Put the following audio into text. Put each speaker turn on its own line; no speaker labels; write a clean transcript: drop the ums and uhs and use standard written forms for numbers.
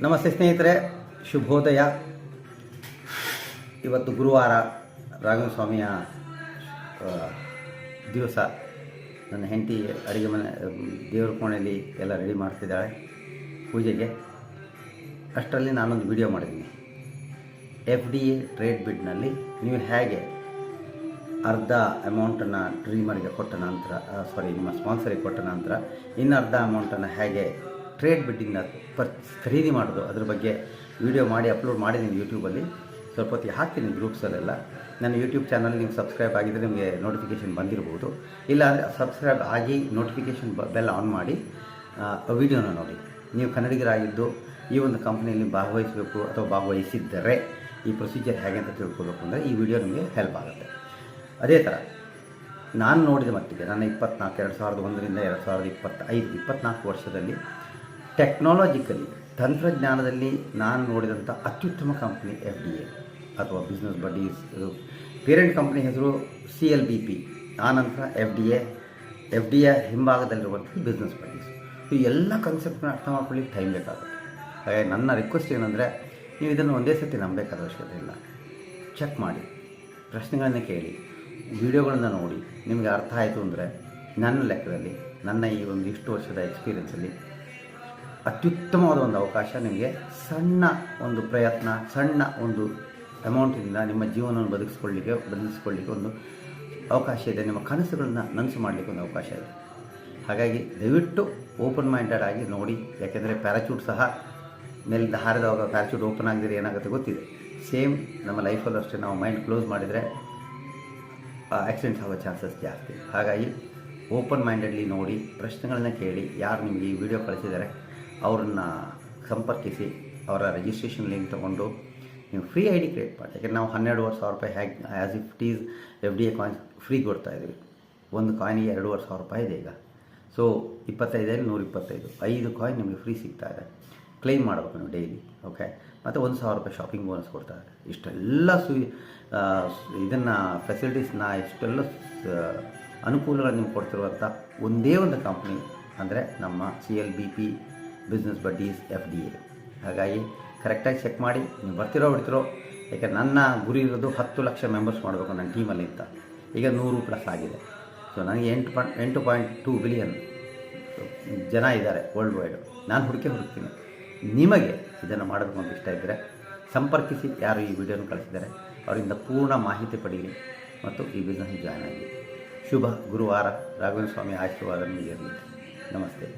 ನಮಸ್ತೆ ಸ್ನೇಹಿತರೆ, ಶುಭೋದಯ. ಇವತ್ತು ಗುರುವಾರ, ರಾಘವೇಂದ್ರ ಸ್ವಾಮಿಯ ದಿವಸ. ನನ್ನ ಹೆಂಡತಿ ಅಡುಗೆ ಮನೆ ದೇವ್ರ ಕೋಣೆಯಲ್ಲಿ ಎಲ್ಲ ರೆಡಿ ಮಾಡ್ತಿದ್ದಾಳೆ ಪೂಜೆಗೆ. ಅಷ್ಟರಲ್ಲಿ ನಾನೊಂದು ವಿಡಿಯೋ ಮಾಡಿದ್ದೀನಿ. FDA ಟ್ರೇಡ್ ಬಿಡ್ನಲ್ಲಿ ನೀವು ಹೇಗೆ ಅರ್ಧ ಅಮೌಂಟನ್ನು ಡ್ರೀಮರ್ಗೆ ಕೊಟ್ಟ ನಂತರ, ನಿಮ್ಮ ಸ್ಪಾನ್ಸರಿಗೆ ಕೊಟ್ಟ ನಂತರ ಇನ್ನು ಅರ್ಧ ಅಮೌಂಟನ್ನು ಹೇಗೆ ಟ್ರೇಡ್ ಬಿಡ್ಡಿಂದ ಖರೀದಿ ಮಾಡೋದು, ಅದ್ರ ಬಗ್ಗೆ ವಿಡಿಯೋ ಮಾಡಿ ಅಪ್ಲೋಡ್ ಮಾಡಿದ್ದೀನಿ ಯೂಟ್ಯೂಬಲ್ಲಿ. ಸ್ವಲ್ಪ ಹೊತ್ತಿಗೆ ಹಾಕ್ತೀನಿ ಗ್ರೂಪ್ಸಲ್ಲೆಲ್ಲ. ನನ್ನ ಯೂಟ್ಯೂಬ್ ಚಾನಲ್ ನೀವು ಸಬ್ಸ್ಕ್ರೈಬ್ ಆಗಿದ್ದರೆ ನಿಮಗೆ ನೋಟಿಫಿಕೇಷನ್ ಬಂದಿರ್ಬೋದು. ಇಲ್ಲಾಂದರೆ ಸಬ್ಸ್ಕ್ರೈಬ್ ಆಗಿ ನೋಟಿಫಿಕೇಷನ್ ಬೆಲ್ ಆನ್ ಮಾಡಿ ವಿಡಿಯೋನ ನೋಡಿ. ನೀವು ಕನ್ನಡಿಗರಾಗಿದ್ದು ಈ ಒಂದು ಕಂಪ್ನಿಯಲ್ಲಿ ಭಾಗವಹಿಸಬೇಕು ಅಥವಾ ಭಾಗವಹಿಸಿದ್ದರೆ ಈ ಪ್ರೊಸೀಜರ್ ಹೇಗೆ ಅಂತ ತಿಳ್ಕೊಬೇಕು ಅಂದರೆ ಈ ವಿಡಿಯೋ ನಿಮಗೆ ಹೆಲ್ಪ್ ಆಗುತ್ತೆ. ಅದೇ ಥರ ನಾನು ನೋಡಿದ ಮಟ್ಟಿಗೆ ನನ್ನ 2001ರಿಂದ 24 ವರ್ಷದಲ್ಲಿ ಟೆಕ್ನಾಲಜಿಕಲಿ, ತಂತ್ರಜ್ಞಾನದಲ್ಲಿ ನಾನು ನೋಡಿದಂಥ ಅತ್ಯುತ್ತಮ ಕಂಪ್ನಿ FDA ಅಥವಾ ಬಿಸ್ನೆಸ್ ಬಡೀಸ್. ಇದು ಪೇರೆಂಟ್ ಕಂಪ್ನಿ ಹೆಸರು CLBP, ಆನಂತರ FDA ಹಿಂಭಾಗದಲ್ಲಿರುವಂಥದ್ದು ಬಿಸ್ನೆಸ್ ಬಡೀಸ್. ಈ ಎಲ್ಲ ಕಾನ್ಸೆಪ್ಟ್ನ ಅರ್ಥ ಮಾಡ್ಕೊಳ್ಳಿಕ್ಕೆ ಟೈಮ್ ಬೇಕಾಗುತ್ತೆ. ಹಾಗಾಗಿ ನನ್ನ ರಿಕ್ವೆಸ್ಟ್ ಏನಂದರೆ, ನೀವು ಇದನ್ನು ಒಂದೇ ಸರ್ತಿ ನಂಬಬೇಕಾದ ಅವಶ್ಯಕತೆ ಇಲ್ಲ. ಚೆಕ್ ಮಾಡಿ, ಪ್ರಶ್ನೆಗಳನ್ನು ಕೇಳಿ, ವಿಡಿಯೋಗಳನ್ನು ನೋಡಿ. ನಿಮಗೆ ಅರ್ಥ ಆಯಿತು ಅಂದರೆ ನನ್ನ ಲೆಕ್ಕದಲ್ಲಿ, ನನ್ನ ಈ ಒಂದು ಇಷ್ಟು ವರ್ಷದ ಎಕ್ಸ್ಪೀರಿಯೆನ್ಸಲ್ಲಿ ಅತ್ಯುತ್ತಮವಾದ ಒಂದು ಅವಕಾಶ, ನಿಮಗೆ ಸಣ್ಣ ಒಂದು ಪ್ರಯತ್ನ, ಸಣ್ಣ ಒಂದು ಅಮೌಂಟಿಂದ ನಿಮ್ಮ ಜೀವನವನ್ನು ಬದಲಿಸ್ಕೊಳ್ಳಿಕ್ಕೆ ಒಂದು ಅವಕಾಶ ಇದೆ. ನಿಮ್ಮ ಕನಸುಗಳನ್ನು ನನಸು ಮಾಡಲಿಕ್ಕೆ ಒಂದು ಅವಕಾಶ ಇದೆ. ಹಾಗಾಗಿ ದಯವಿಟ್ಟು ಓಪನ್ ಮೈಂಡೆಡ್ ಆಗಿ ನೋಡಿ. ಯಾಕೆಂದರೆ ಪ್ಯಾರಾಚೂಟ್ ಸಹ ಮೇಲಿಂದ ಹಾರಿದವಾಗ ಪ್ಯಾರಾಚೂಟ್ ಓಪನ್ ಆಗಿದ್ರೆ ಏನಾಗುತ್ತೆ ಗೊತ್ತಿದೆ. ಸೇಮ್ ನಮ್ಮ ಲೈಫಲ್ಲೂ ಅಷ್ಟೇ, ನಾವು ಮೈಂಡ್ ಕ್ಲೋಸ್ ಮಾಡಿದರೆ ಆಕ್ಸಿಡೆಂಟ್ಸ್ ಆಗೋ ಚಾನ್ಸಸ್ ಜಾಸ್ತಿ. ಹಾಗಾಗಿ ಓಪನ್ ಮೈಂಡೆಡ್ಲಿ ನೋಡಿ, ಪ್ರಶ್ನೆಗಳನ್ನು ಕೇಳಿ. ಯಾರು ನಿಮಗೆ ಈ ವಿಡಿಯೋ ಕಳಿಸಿದ್ದಾರೆ ಅವ್ರನ್ನ ಸಂಪರ್ಕಿಸಿ, ಅವರ ರಿಜಿಸ್ಟ್ರೇಷನ್ ಲಿಂಕ್ ತೊಗೊಂಡು ನೀವು ಫ್ರೀ ID ಕ್ರಿಯೇಟ್ ಮಾಡಿ. ಯಾಕೆಂದರೆ ನಾವು 12,500 ರೂಪಾಯಿ ಹೇಗೆ as if it is FDA coins free ಕೊಡ್ತಾಯಿದ್ದೀವಿ. ಒಂದು ಕಾಯಿನಿಗೆ 2,500 ರೂಪಾಯಿ ಇದೆ ಈಗ. ಸೊ 25 125 5 ಕಾಯಿನ್ ನಿಮಗೆ ಫ್ರೀ ಸಿಗ್ತಾ ಇದೆ. ಕ್ಲೈಮ್ ಮಾಡಬೇಕು ನೀವು ಡೈಲಿ. ಓಕೆ, ಮತ್ತು 1,000 ರೂಪಾಯಿ ಶಾಪಿಂಗ್ ಬೋನಸ್ ಕೊಡ್ತಾರೆ. ಇಷ್ಟೆಲ್ಲ ಇದನ್ನು ಫೆಸಿಲಿಟೀಸ್ನ, ಇಷ್ಟೆಲ್ಲ ಅನುಕೂಲಗಳನ್ನು ನಿಮ್ಗೆ ಕೊಡ್ತಿರುವಂಥ ಒಂದೇ ಒಂದು ಕಂಪ್ನಿ ಅಂದರೆ ನಮ್ಮ CLBP ಬಿಸ್ನೆಸ್ ಬಡ್ಡೀಸ್ FDA. ಹಾಗಾಗಿ ಕರೆಕ್ಟಾಗಿ ಚೆಕ್ ಮಾಡಿ, ನೀವು ಬರ್ತಿರೋ ಬಿಡ್ತಿರೋ. ಯಾಕೆಂದರೆ ನನ್ನ ಗುರಿ ಇರೋದು 10 ಲಕ್ಷ ಮೆಂಬರ್ಸ್ ಮಾಡಬೇಕು ನನ್ನ ಟೀಮಲ್ಲಿ ಅಂತ. ಈಗ 100+ ಆಗಿದೆ. ಸೊ ನನಗೆ 8.2 ಬಿಲಿಯನ್ ಜನ ಇದ್ದಾರೆ ವರ್ಲ್ಡ್ ವೈಡು. ನಾನು ಹುಡುಕ್ತೀನಿ. ನಿಮಗೆ ಇದನ್ನು ಮಾಡಬೇಕು ಅಂತ ಇಷ್ಟ ಇದ್ದರೆ ಸಂಪರ್ಕಿಸಿ. ಯಾರು ಈ ವಿಡಿಯೋನ ಕಳಿಸಿದ್ದಾರೆ ಅವರಿಂದ ಪೂರ್ಣ ಮಾಹಿತಿ ಪಡೀರಿ ಮತ್ತು ಈ ಬಿಸ್ನೆಸ್ ಜಾಯ್ನ್ ಆಗಿ. ಶುಭ ಗುರುವಾರ. ರಾಘವೇಂದ್ರ ಸ್ವಾಮಿ ಆಶೀರ್ವಾದ ನಿಮಗೆ ಇರಲಿ. ನಮಸ್ತೆ.